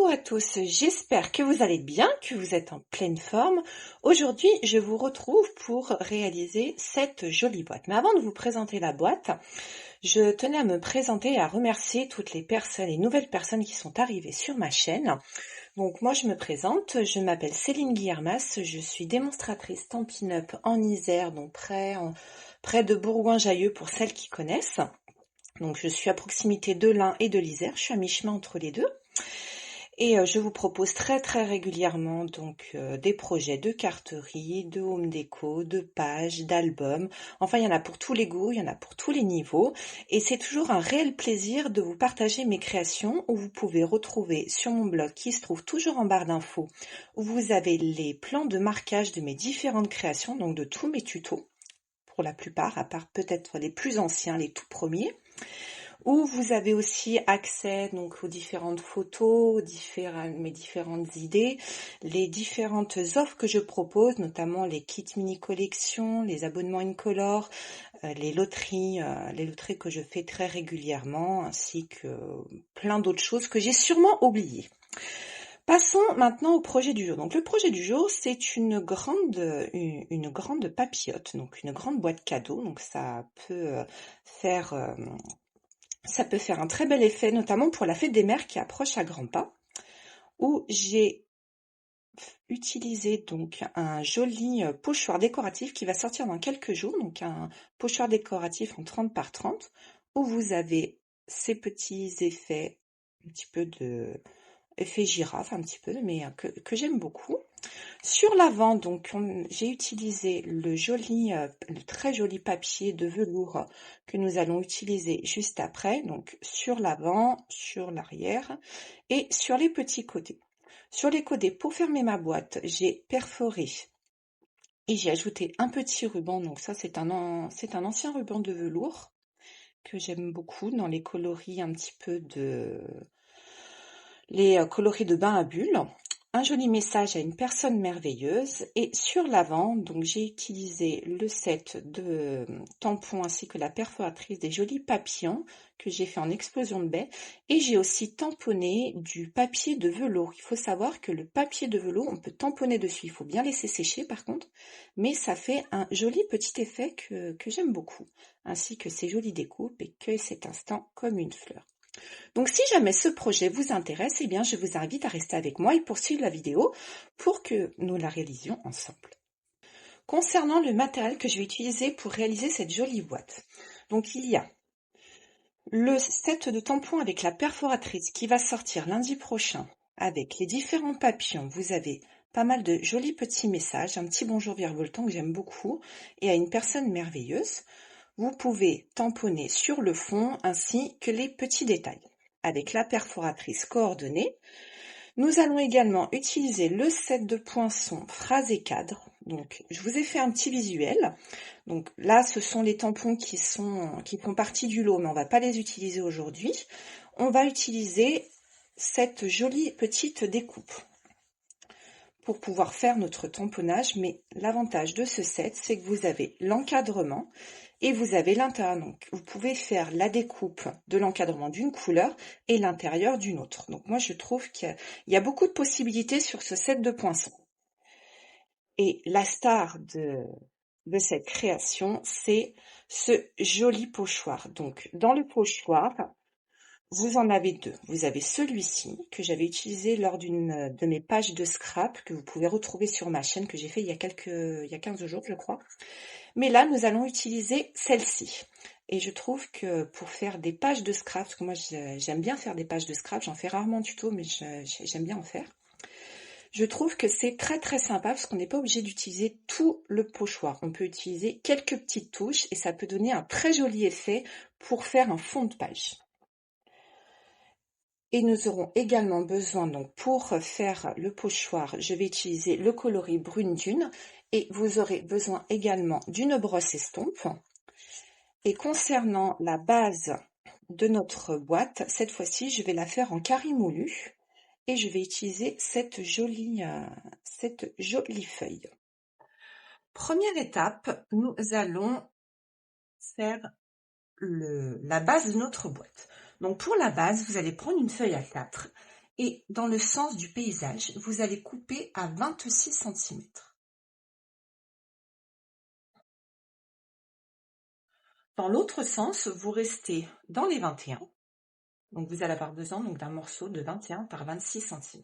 Bonjour à tous, j'espère que vous allez bien, que vous êtes en pleine forme. Aujourd'hui, je vous retrouve pour réaliser cette jolie boîte. Mais avant de vous présenter la boîte, je tenais à me présenter et à remercier toutes les personnes et nouvelles personnes qui sont arrivées sur ma chaîne. Donc moi je me présente, je m'appelle Céline Guillermas, je suis démonstratrice Stampin' Up en Isère, donc près de Bourgoin-Jallieu pour celles qui connaissent. Donc je suis à proximité de l'Ain et de l'Isère, je suis à mi-chemin entre les deux. Et je vous propose très régulièrement donc des projets de carterie, de home déco, de pages, d'albums. Enfin, il y en a pour tous les goûts, il y en a pour tous les niveaux. Et c'est toujours un réel plaisir de vous partager mes créations où vous pouvez retrouver sur mon blog qui se trouve toujours en barre d'infos, où vous avez les plans de marquage de mes différentes créations, donc de tous mes tutos, pour la plupart, à part peut-être les plus anciens, les tout premiers, où vous avez aussi accès donc aux différentes photos, mes différentes idées, les différentes offres que je propose, notamment les kits mini collection, les abonnements incolore, les loteries que je fais très régulièrement, ainsi que plein d'autres choses que j'ai sûrement oubliées. Passons maintenant au projet du jour. Donc le projet du jour, c'est une grande papillote, donc une grande boîte cadeau. Donc ça peut faire un très bel effet, notamment pour la fête des mères qui approche à grands pas, où j'ai utilisé donc un joli pochoir décoratif qui va sortir dans quelques jours, donc un pochoir décoratif en 30 par 30, où vous avez ces petits effets, un petit peu de effet girafe, un petit peu, mais que j'aime beaucoup. Sur l'avant, donc, j'ai utilisé le très joli papier de velours que nous allons utiliser juste après, donc sur l'avant, sur l'arrière et sur les petits côtés. Sur les côtés, pour fermer ma boîte, j'ai perforé et j'ai ajouté un petit ruban. Donc ça, c'est un ancien ruban de velours que j'aime beaucoup dans les coloris un petit peu les coloris de bain à bulles. Un joli message à une personne merveilleuse, et sur l'avant, donc j'ai utilisé le set de tampons ainsi que la perforatrice des jolis papillons que j'ai fait en explosion de baie, et j'ai aussi tamponné du papier de velours. Il faut savoir que le papier de velours, on peut tamponner dessus, il faut bien laisser sécher par contre, mais ça fait un joli petit effet que j'aime beaucoup, ainsi que ces jolies découpes et que cet instant comme une fleur. Donc si jamais ce projet vous intéresse, eh bien je vous invite à rester avec moi et poursuivre la vidéo pour que nous la réalisions ensemble. Concernant le matériel que je vais utiliser pour réaliser cette jolie boîte, donc il y a le set de tampons avec la perforatrice qui va sortir lundi prochain avec les différents papillons. Vous avez pas mal de jolis petits messages, un petit bonjour virevoltant que j'aime beaucoup et à une personne merveilleuse. Vous pouvez tamponner sur le fond ainsi que les petits détails. Avec la perforatrice coordonnée, nous allons également utiliser le set de poinçons phrase et cadre. Donc, je vous ai fait un petit visuel. Donc là, ce sont les tampons qui font partie du lot, mais on ne va pas les utiliser aujourd'hui. On va utiliser cette jolie petite découpe pour pouvoir faire notre tamponnage, mais l'avantage de ce set, c'est que vous avez l'encadrement et vous avez l'intérieur. Donc, vous pouvez faire la découpe de l'encadrement d'une couleur et l'intérieur d'une autre. Donc, moi, je trouve qu'il y a beaucoup de possibilités sur ce set de poinçons. Et la star de cette création, c'est ce joli pochoir. Donc, dans le pochoir, vous en avez deux. Vous avez celui-ci que j'avais utilisé lors d'une de mes pages de scrap que vous pouvez retrouver sur ma chaîne que j'ai fait il y a 15 jours, je crois. Mais là, nous allons utiliser celle-ci. Et je trouve que pour faire des pages de scrap, parce que moi j'aime bien faire des pages de scrap, j'en fais rarement du tout, mais j'aime bien en faire. Je trouve que c'est très sympa parce qu'on n'est pas obligé d'utiliser tout le pochoir. On peut utiliser quelques petites touches et ça peut donner un très joli effet pour faire un fond de page. Et nous aurons également besoin, donc pour faire le pochoir, je vais utiliser le coloris brune dune et vous aurez besoin également d'une brosse estompe. Et concernant la base de notre boîte, cette fois-ci, je vais la faire en carré moulu et je vais utiliser cette jolie feuille. Première étape, nous allons faire la base de notre boîte. Donc pour la base, vous allez prendre une feuille A4 Et dans le sens du paysage, vous allez couper à 26 cm. Dans l'autre sens, vous restez dans les 21. Donc vous allez avoir besoin d'un morceau de 21 par 26 cm.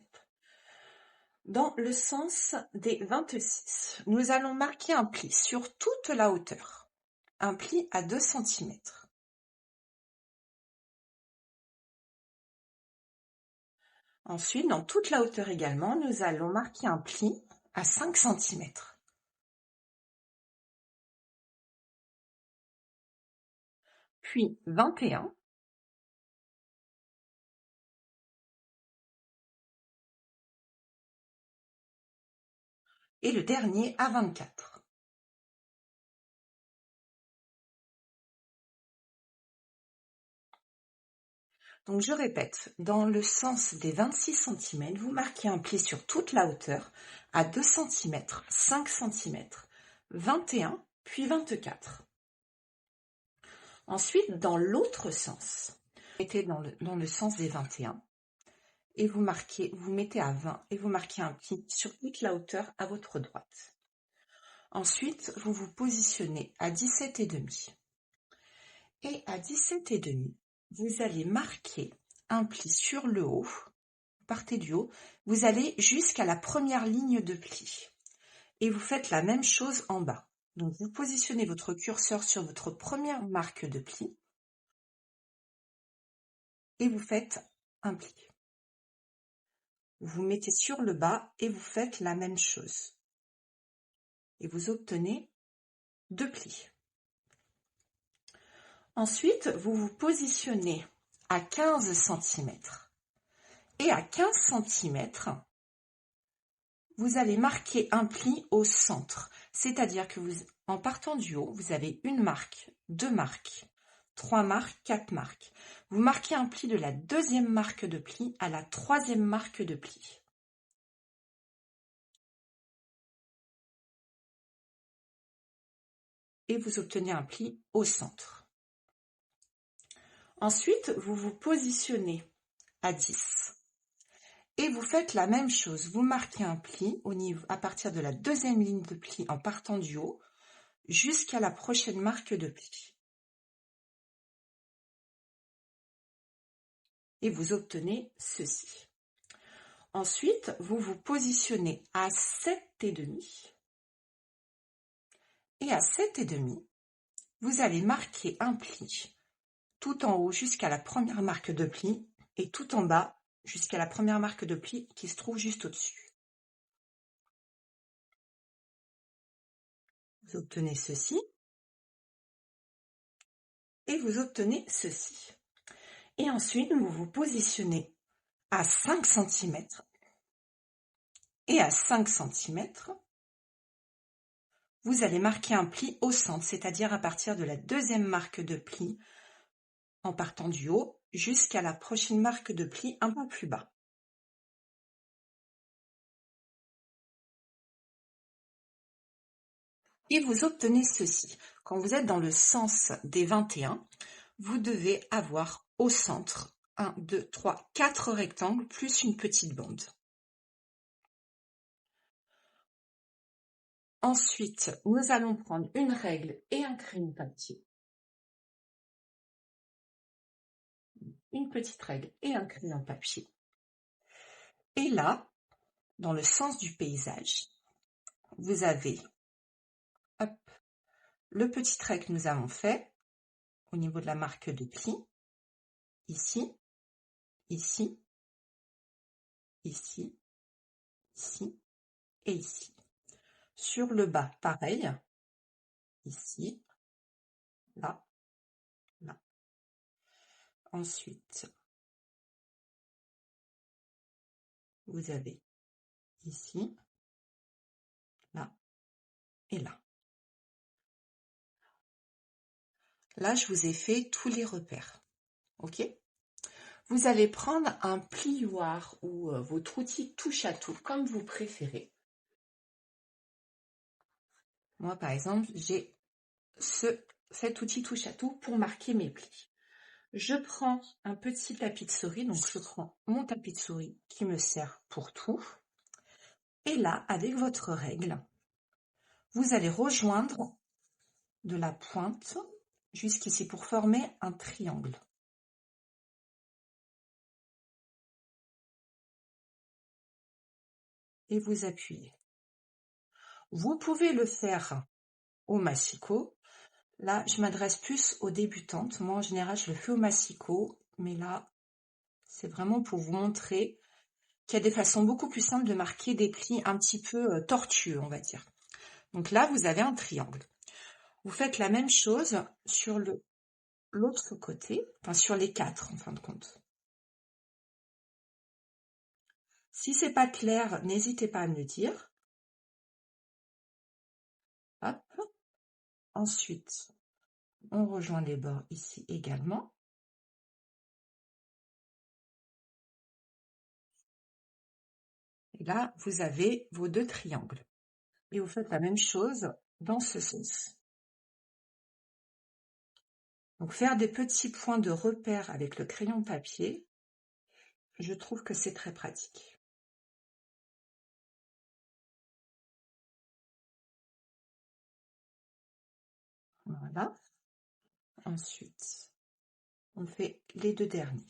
Dans le sens des 26, nous allons marquer un pli sur toute la hauteur. Un pli à 2 cm. Ensuite, dans toute la hauteur également, nous allons marquer un pli à 5 cm. Puis 21. Et le dernier à 24. Donc je répète, dans le sens des 26 cm, vous marquez un pli sur toute la hauteur à 2 cm, 5 cm, 21, puis 24. Ensuite, dans l'autre sens, vous mettez dans le sens des 21 et vous mettez à 20 et vous marquez un pli sur toute la hauteur à votre droite. Ensuite, vous vous positionnez à 17,5. Et à 17,5, vous allez marquer un pli sur le haut. Vous partez du haut, vous allez jusqu'à la première ligne de pli. Et vous faites la même chose en bas. Donc vous positionnez votre curseur sur votre première marque de pli et vous faites un pli. Vous mettez sur le bas et vous faites la même chose. Et vous obtenez 2 plis. Ensuite, vous vous positionnez à 15 cm. Et à 15 cm, vous allez marquer un pli au centre. C'est-à-dire que en partant du haut, vous avez une marque, 2 marques, 3 marques, 4 marques. Vous marquez un pli de la deuxième marque de pli à la troisième marque de pli. Et vous obtenez un pli au centre. Ensuite, vous vous positionnez à 10. Et vous faites la même chose. Vous marquez un pli à partir de la deuxième ligne de pli en partant du haut jusqu'à la prochaine marque de pli. Et vous obtenez ceci. Ensuite, vous vous positionnez à 7,5. Et à 7,5, vous allez marquer un pli tout en haut jusqu'à la première marque de pli et tout en bas jusqu'à la première marque de pli qui se trouve juste au-dessus. Vous obtenez ceci et vous obtenez ceci. Et ensuite, vous vous positionnez à 5 cm et à 5 cm, vous allez marquer un pli au centre, c'est-à-dire à partir de la deuxième marque de pli en partant du haut jusqu'à la prochaine marque de pli un peu plus bas. Et vous obtenez ceci. Quand vous êtes dans le sens des 21, vous devez avoir au centre 1, 2, 3, 4 rectangles plus une petite bande. Ensuite, nous allons prendre une règle et un crayon papier. Une petite règle et un crayon papier. Et là, dans le sens du paysage, vous avez le petit trait que nous avons fait au niveau de la marque de pli, ici, ici, ici, ici et ici. Sur le bas, pareil, ici, là, là. Ensuite, vous avez ici, là et là. Là, je vous ai fait tous les repères. OK? Vous allez prendre un plioir ou votre outil touche à tout, comme vous préférez. Moi, par exemple, j'ai cet outil touche à tout pour marquer mes plis. Je prends un petit tapis de souris, donc je prends mon tapis de souris qui me sert pour tout. Et là, avec votre règle, vous allez rejoindre de la pointe jusqu'ici pour former un triangle. Et vous appuyez. Vous pouvez le faire au massicot. Là, je m'adresse plus aux débutantes. Moi, en général, je le fais au massicot, mais là, c'est vraiment pour vous montrer qu'il y a des façons beaucoup plus simples de marquer des plis un petit peu tortueux, on va dire. Donc là, vous avez un triangle. Vous faites la même chose sur l'autre côté, enfin sur les 4 en fin de compte. Si c'est pas clair, n'hésitez pas à me le dire. Hop. Ensuite, on rejoint les bords ici également. Et là, vous avez vos 2 triangles. Et vous faites la même chose dans ce sens. Donc faire des petits points de repère avec le crayon papier, je trouve que c'est très pratique. Voilà. Ensuite, on fait les 2 derniers.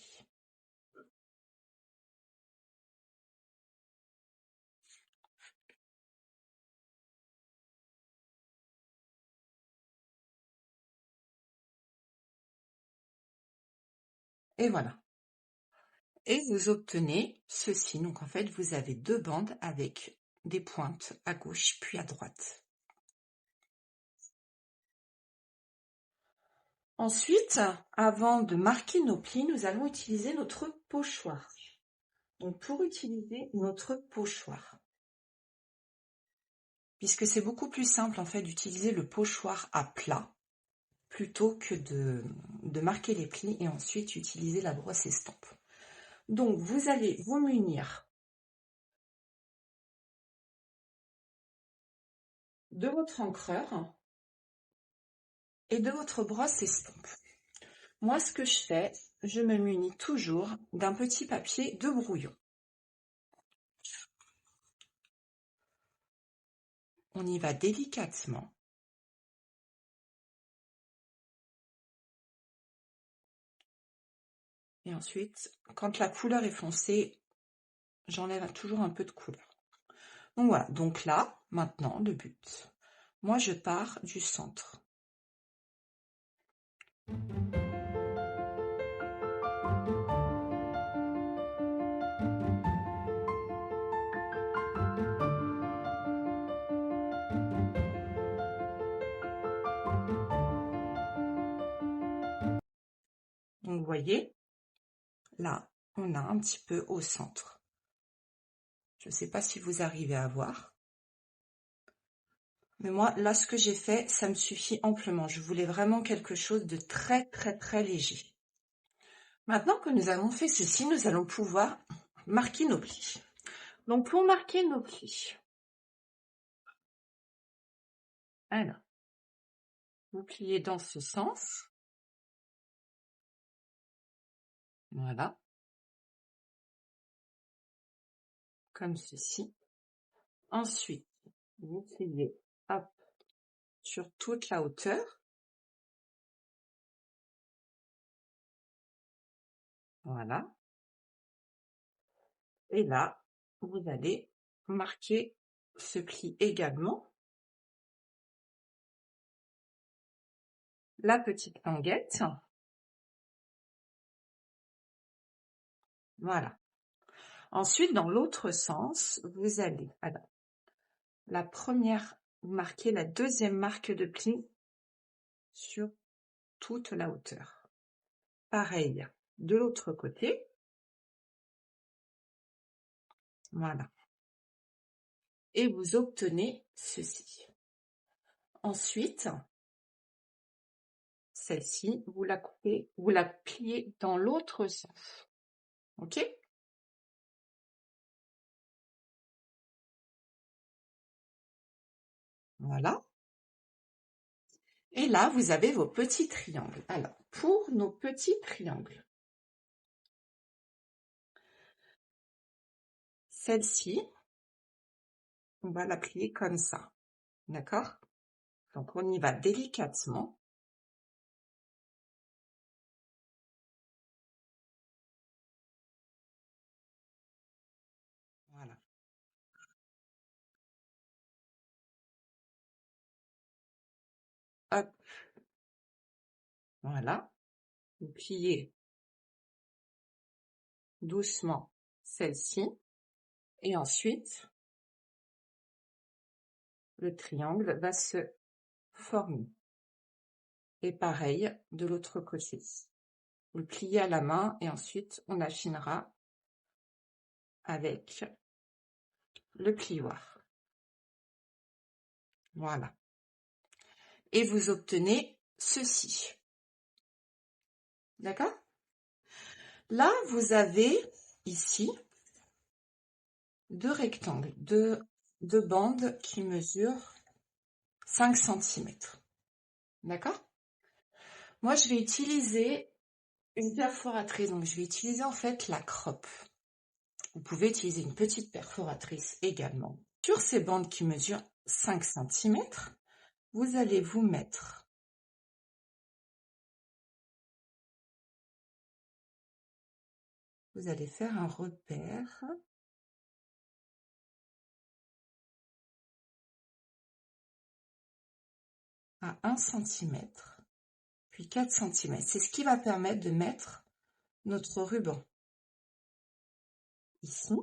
Et voilà. Et vous obtenez ceci. Donc en fait, vous avez 2 bandes avec des pointes à gauche puis à droite. Ensuite, avant de marquer nos plis, nous allons utiliser notre pochoir. Donc pour utiliser notre pochoir, puisque c'est beaucoup plus simple en fait d'utiliser le pochoir à plat plutôt que de marquer les plis et ensuite utiliser la brosse estampe. Donc vous allez vous munir de votre encreur et de votre brosse estampe. Moi, ce que je fais, je me munis toujours d'un petit papier de brouillon. On y va délicatement. Et ensuite, quand la couleur est foncée, j'enlève toujours un peu de couleur. Donc voilà, donc là, maintenant, le but. Moi, je pars du centre. Donc vous voyez, là, on a un petit peu au centre. Je ne sais pas si vous arrivez à voir. Mais moi, là, ce que j'ai fait, ça me suffit amplement. Je voulais vraiment quelque chose de très, très, très léger. Maintenant que nous avons fait ceci, nous allons pouvoir marquer nos plis. Donc, pour marquer nos plis, alors, vous pliez dans ce sens. Voilà. Comme ceci. Ensuite, vous pliez, hop, sur toute la hauteur. Voilà. Et là, vous allez marquer ce pli également. La petite languette. Voilà. Ensuite, dans l'autre sens, vous allez, alors, la première, vous marquez la deuxième marque de pli sur toute la hauteur. Pareil, de l'autre côté. Voilà. Et vous obtenez ceci. Ensuite, celle-ci, vous la coupez, vous la pliez dans l'autre sens. OK? Voilà. Et là, vous avez vos petits triangles. Alors, pour nos petits triangles, celle-ci, on va la plier comme ça, d'accord? Donc, on y va délicatement. Voilà. Hop, voilà. Vous pliez doucement celle-ci. Et ensuite, le triangle va se former. Et pareil de l'autre côté. Vous le pliez à la main et ensuite on affinera avec le plioir. Voilà. Et vous obtenez ceci. D'accord? Là, vous avez ici deux rectangles, deux bandes qui mesurent 5 cm. D'accord? Moi, je vais utiliser une perforatrice, donc je vais utiliser en fait la Crop. Vous pouvez utiliser une petite perforatrice également. Sur ces bandes qui mesurent 5 cm, vous allez vous mettre vous allez faire un repère à 1 cm, puis 4 cm. C'est ce qui va permettre de mettre notre ruban ici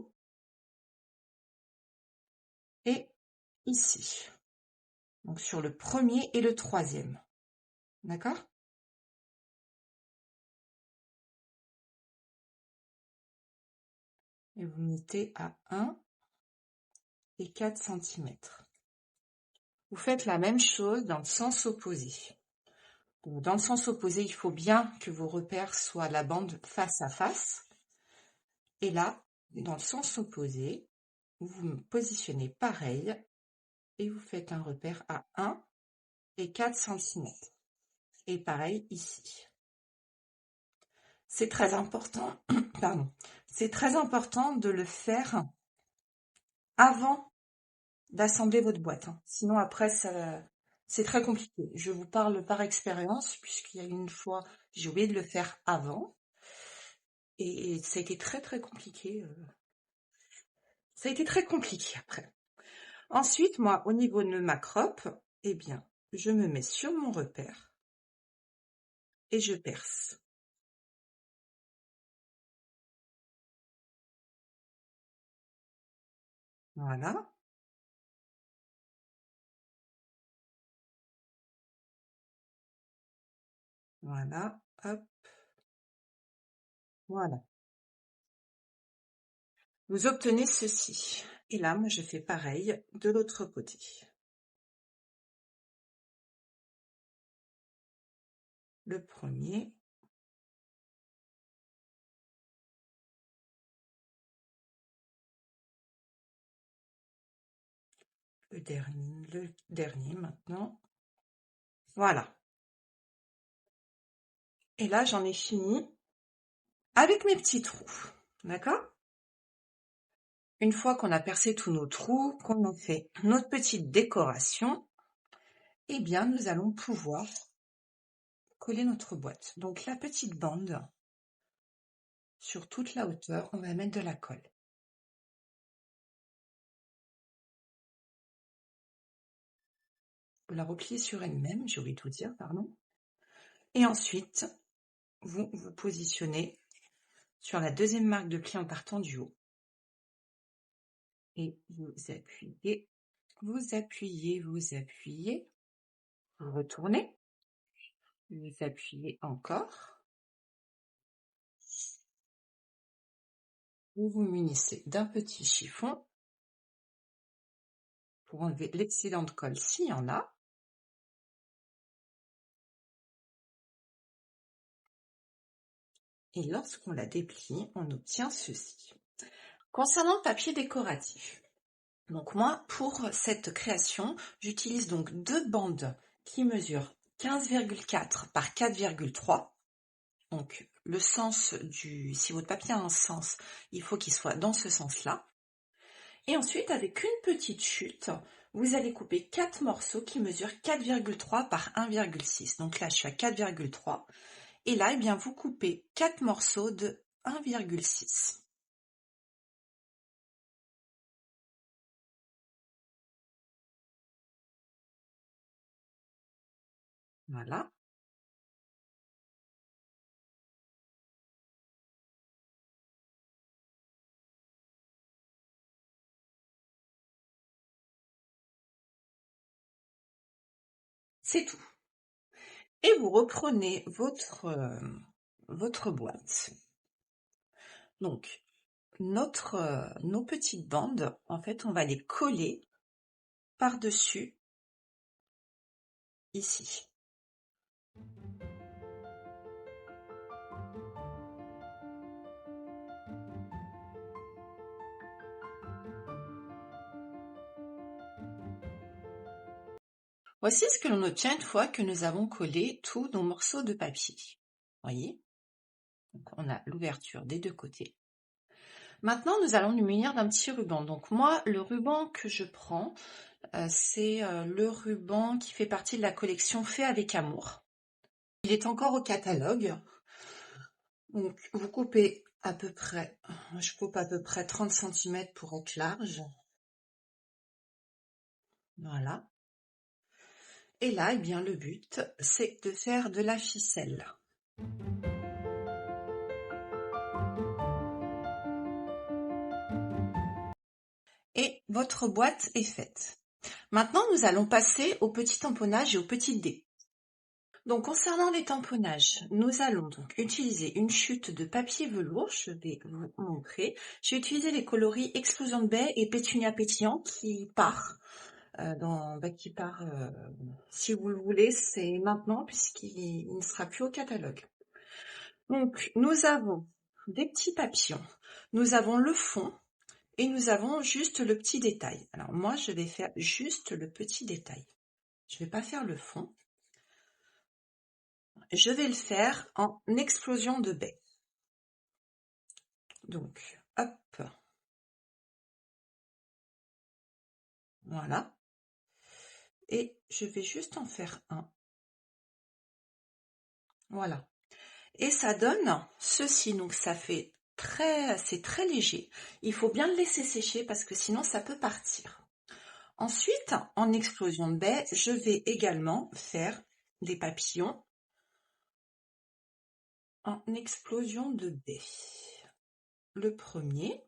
et ici. Donc sur le premier et le troisième. D'accord? Et vous mettez à 1 et 4 cm. Vous faites la même chose dans le sens opposé. Donc, dans le sens opposé, il faut bien que vos repères soient la bande face à face. Et là, dans le sens opposé, vous vous positionnez pareil et vous faites un repère à 1 et 4 cm. Et pareil ici. C'est très important, pardon, c'est très important de le faire avant d'assembler votre boîte. Sinon après, c'est très compliqué. Je vous parle par expérience, puisqu'il y a une fois, j'ai oublié de le faire avant. Et ça a été très très compliqué. Ça a été très compliqué après. Ensuite, moi, au niveau de ma Crop, eh bien, je me mets sur mon repère et je perce. Voilà. Voilà. Hop. Voilà. Vous obtenez ceci. Et là, moi, je fais pareil de l'autre côté. Le premier. Le dernier maintenant. Voilà. Et là, j'en ai fini avec mes petits trous. D'accord? Une fois qu'on a percé tous nos trous, qu'on a fait notre petite décoration, eh bien, nous allons pouvoir coller notre boîte. Donc, la petite bande, sur toute la hauteur, on va mettre de la colle. Vous la repliez sur elle-même, j'ai oublié de vous dire, pardon. Et ensuite, vous vous positionnez sur la deuxième marque de pli en partant du haut. Et vous appuyez, vous appuyez, vous appuyez, vous retournez, vous appuyez encore. Vous vous munissez d'un petit chiffon pour enlever l'excédent de colle s'il y en a. Et lorsqu'on la déplie, on obtient ceci. Concernant le papier décoratif, donc moi, pour cette création, j'utilise donc deux bandes qui mesurent 15,4 par 4,3. Donc, le sens si votre papier a un sens, il faut qu'il soit dans ce sens-là. Et ensuite, avec une petite chute, vous allez couper 4 morceaux qui mesurent 4,3 par 1,6. Donc là, je suis à 4,3. Et là, eh bien, vous coupez 4 morceaux de 1,6. Voilà. C'est tout. Et vous reprenez votre boîte. Donc, nos petites bandes, en fait, on va les coller par-dessus ici. Voici ce que l'on obtient une fois que nous avons collé tous nos morceaux de papier. Voyez? Donc, on a l'ouverture des deux côtés. Maintenant, nous allons nous munir d'un petit ruban. Donc moi, le ruban que je prends, c'est le ruban qui fait partie de la collection Fait avec amour. Il est encore au catalogue. Donc vous coupez à peu près, je coupe à peu près 30 cm pour être large. Voilà. Et là, eh bien, le but, c'est de faire de la ficelle. Et votre boîte est faite. Maintenant, nous allons passer au petit tamponnage et au petit dé. Donc, concernant les tamponnages, nous allons donc utiliser une chute de papier velours. Je vais vous montrer. J'ai utilisé les coloris Explosion de baie et Pétunia pétillant qui part. Si vous le voulez, c'est maintenant puisqu'il ne sera plus au catalogue. Donc, nous avons des petits papillons, nous avons le fond et nous avons juste le petit détail. Alors moi, je vais faire juste le petit détail. Je ne vais pas faire le fond. Je vais le faire en explosion de baie. Donc, hop, voilà. Et je vais juste en faire un. Voilà. Et ça donne ceci, donc ça fait c'est très léger. Il faut bien le laisser sécher parce que sinon ça peut partir. Ensuite, en explosion de baie, je vais également faire des papillons en explosion de baie. Le premier,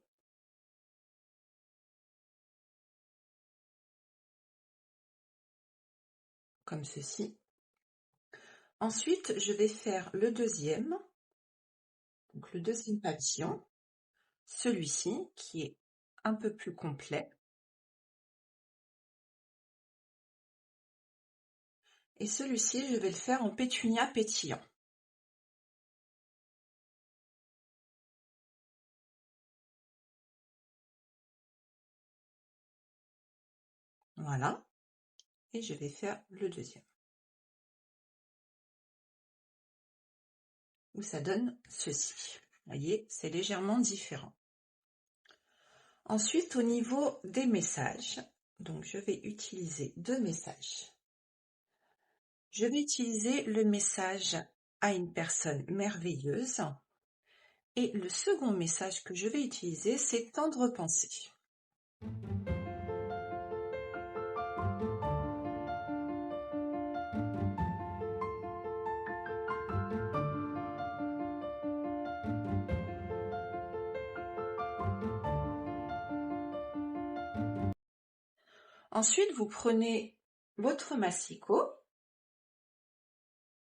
comme ceci. Ensuite, je vais faire le deuxième, donc le deuxième papillon, celui-ci qui est un peu plus complet. Et celui-ci, je vais le faire en pétunia pétillant. Voilà. Et je vais faire le deuxième. Où ça donne ceci. Vous voyez, c'est légèrement différent. Ensuite, au niveau des messages, donc je vais utiliser deux messages. Je vais utiliser le message à une personne merveilleuse. Et le second message que je vais utiliser, c'est tendre pensée. Ensuite, vous prenez votre massicot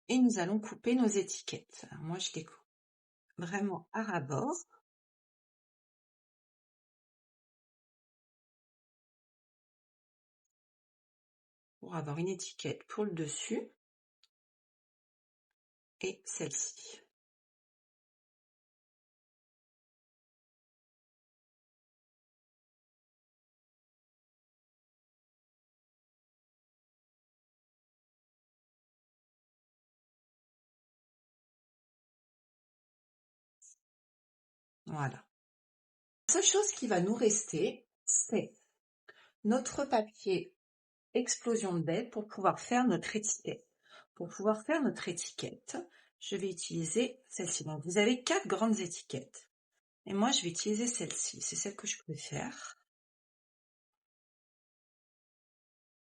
et nous allons couper nos étiquettes. Alors moi, je les coupe vraiment à ras-bord. Pour avoir une étiquette pour le dessus et celle-ci. Voilà. La seule chose qui va nous rester, c'est notre papier explosion de baie pour pouvoir faire notre étiquette. Pour pouvoir faire notre étiquette, je vais utiliser celle-ci. Donc, vous avez 4 grandes étiquettes. Et moi, je vais utiliser celle-ci. C'est celle que je préfère.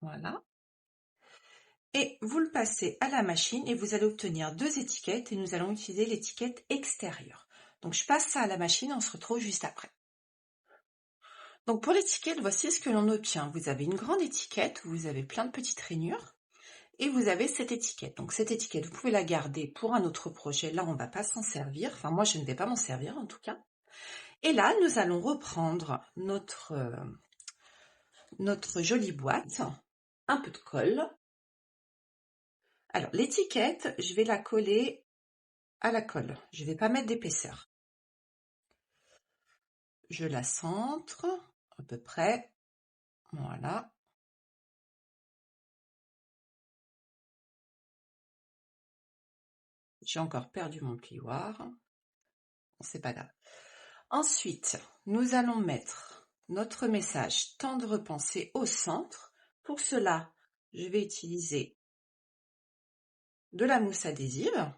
Voilà. Et vous le passez à la machine et vous allez obtenir 2 étiquettes et nous allons utiliser l'étiquette extérieure. Donc, je passe ça à la machine et on se retrouve juste après. Donc, pour l'étiquette, voici ce que l'on obtient. Vous avez une grande étiquette où vous avez plein de petites rainures. Et vous avez cette étiquette. Donc cette étiquette, vous pouvez la garder pour un autre projet. Là, on ne va pas s'en servir. Enfin, moi, je ne vais pas m'en servir en tout cas. Et là, nous allons reprendre notre jolie boîte. Un peu de colle. Alors, l'étiquette, je vais la coller à la colle. Je ne vais pas mettre d'épaisseur. Je la centre à peu près. Voilà. J'ai encore perdu mon plioir. C'est pas grave. Ensuite, nous allons mettre notre message tendre pensée au centre. Pour cela, je vais utiliser de la mousse adhésive.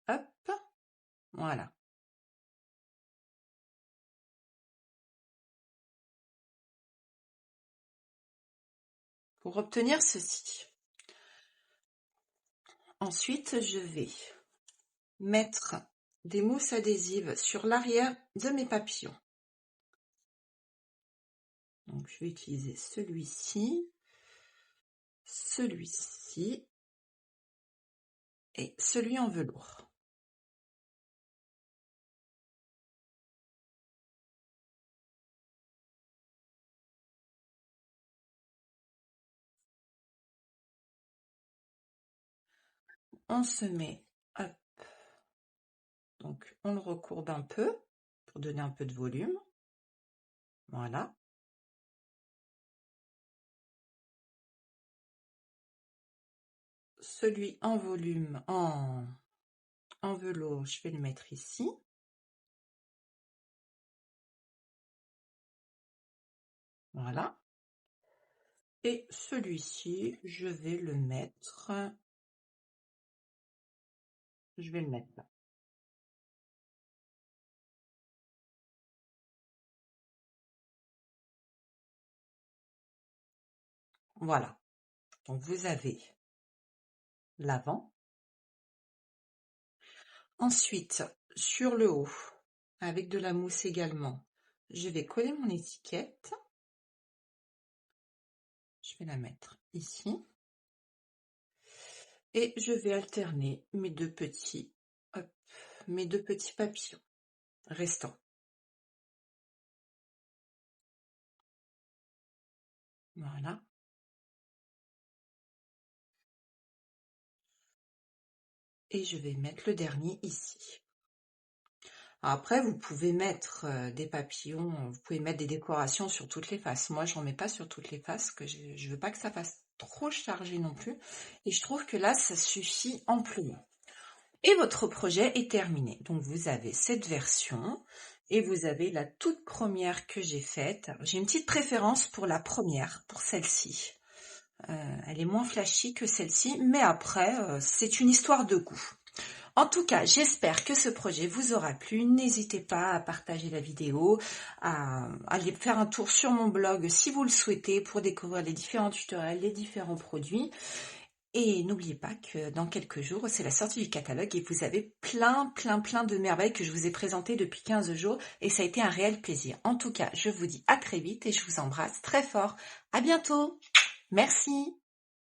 Hop, voilà. Pour obtenir ceci. Ensuite, je vais mettre des mousses adhésives sur l'arrière de mes papillons. Donc, je vais utiliser celui-ci et celui en velours. On se met, hop, donc on le recourbe un peu pour donner un peu de volume. Voilà. Celui en volume, en velours, je vais le mettre ici. Voilà. Et celui-ci, je vais le mettre là. Voilà. Donc vous avez l'avant. Ensuite, sur le haut, avec de la mousse également, je vais coller mon étiquette. Je vais la mettre ici. Et je vais alterner mes deux petits papillons restants. Voilà. Et je vais mettre le dernier ici. Après, vous pouvez mettre des papillons, vous pouvez mettre des décorations sur toutes les faces. Moi, j'en mets pas sur toutes les faces, que je veux pas que ça fasse trop chargé non plus. Et je trouve que là, ça suffit amplement. Et votre projet est terminé. Donc, vous avez cette version et vous avez la toute première que j'ai faite. J'ai une petite préférence pour la première, pour celle-ci. Elle est moins flashy que celle-ci, mais après, c'est une histoire de goût. En tout cas, j'espère que ce projet vous aura plu. N'hésitez pas à partager la vidéo, à aller faire un tour sur mon blog si vous le souhaitez pour découvrir les différents tutoriels, les différents produits. Et n'oubliez pas que dans quelques jours, c'est la sortie du catalogue et vous avez plein de merveilles que je vous ai présentées depuis 15 jours et ça a été un réel plaisir. En tout cas, je vous dis à très vite et je vous embrasse très fort. À bientôt. Merci.